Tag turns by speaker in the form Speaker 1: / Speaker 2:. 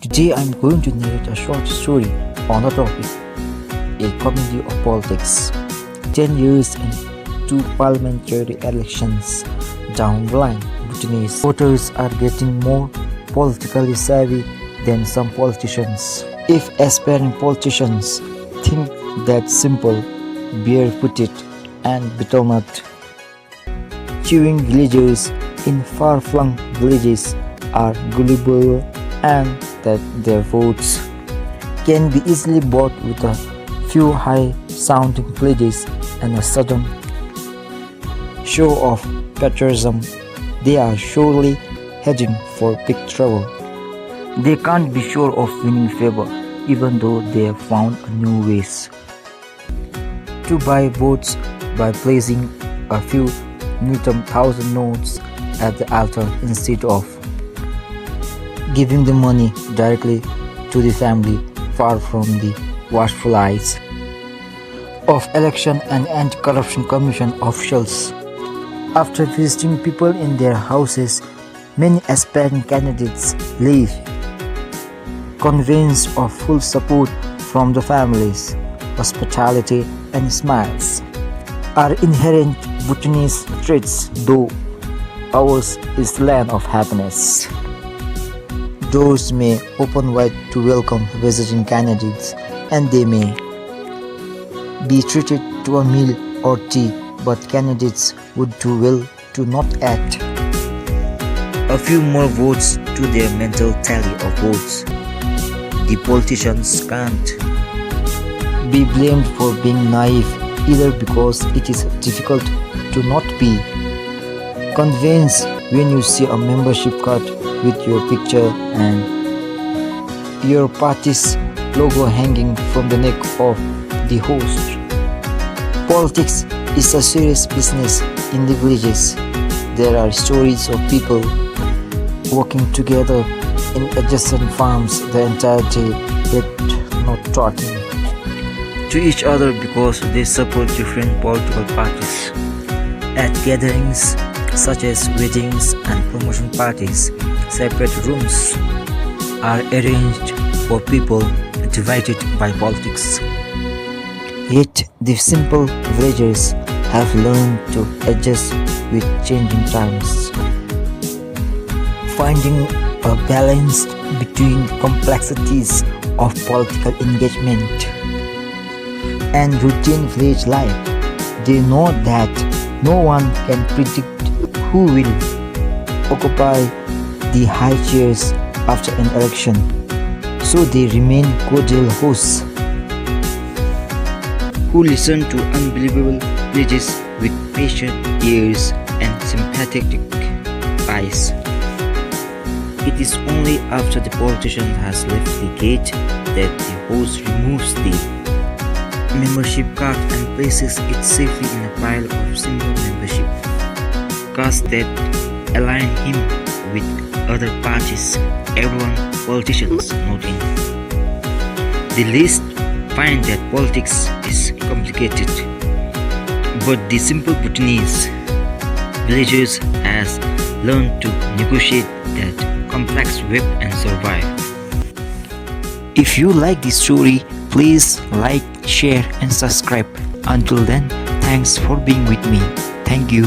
Speaker 1: Today I'm going to narrate a short story on the topic, a comedy of politics. 10 years and 2 parliamentary elections down the line, Bhutanese voters are getting more politically savvy than some politicians. If aspiring politicians think that simple, barefooted and determined, queuing villagers in far-flung villages are gullible and that their votes can be easily bought with a few high-sounding pledges and a sudden show of patriotism, they are surely heading for big trouble. They can't be sure of winning favor even though they have found new ways to buy votes by placing a few Newton thousand notes at the altar instead of giving the money directly to the family, far from the watchful eyes of Election and Anti-Corruption Commission officials. After visiting people in their houses, many aspiring candidates leave, convinced of full support from the families. Hospitality and smiles are inherent Bhutanese traits, though ours is the land of happiness. Doors may open wide to welcome visiting candidates, and they may be treated to a meal or tea, but candidates would do well to not add a few more votes to their mental tally of votes. The politicians can't be blamed for being naive either, because it is difficult to not be convinced when you see a membership card with your picture and your party's logo hanging from the neck of the host. Politics is a serious business in the villages. There are stories of people working together in adjacent farms the entire day, yet not talking to each other because they support different political parties. At gatherings such as weddings and promotion parties, separate rooms are arranged for people divided by politics. Yet the simple villagers have learned to adjust with changing times, finding a balance between the complexities of political engagement and routine village life. They know that no one can predict who will occupy the high chairs after an election, so they remain cordial hosts who listen to unbelievable pledges with patient ears and sympathetic eyes. It is only after the politician has left the gate that the host removes the membership card and places it safely in a pile of simple membership cards that align him with other parties, everyone politicians noting. The list find that politics is complicated, but the simple Bhutanese villagers has learned to negotiate that complex web and survive. If you like this story, please like, share and subscribe. Until then, thanks for being with me. Thank you.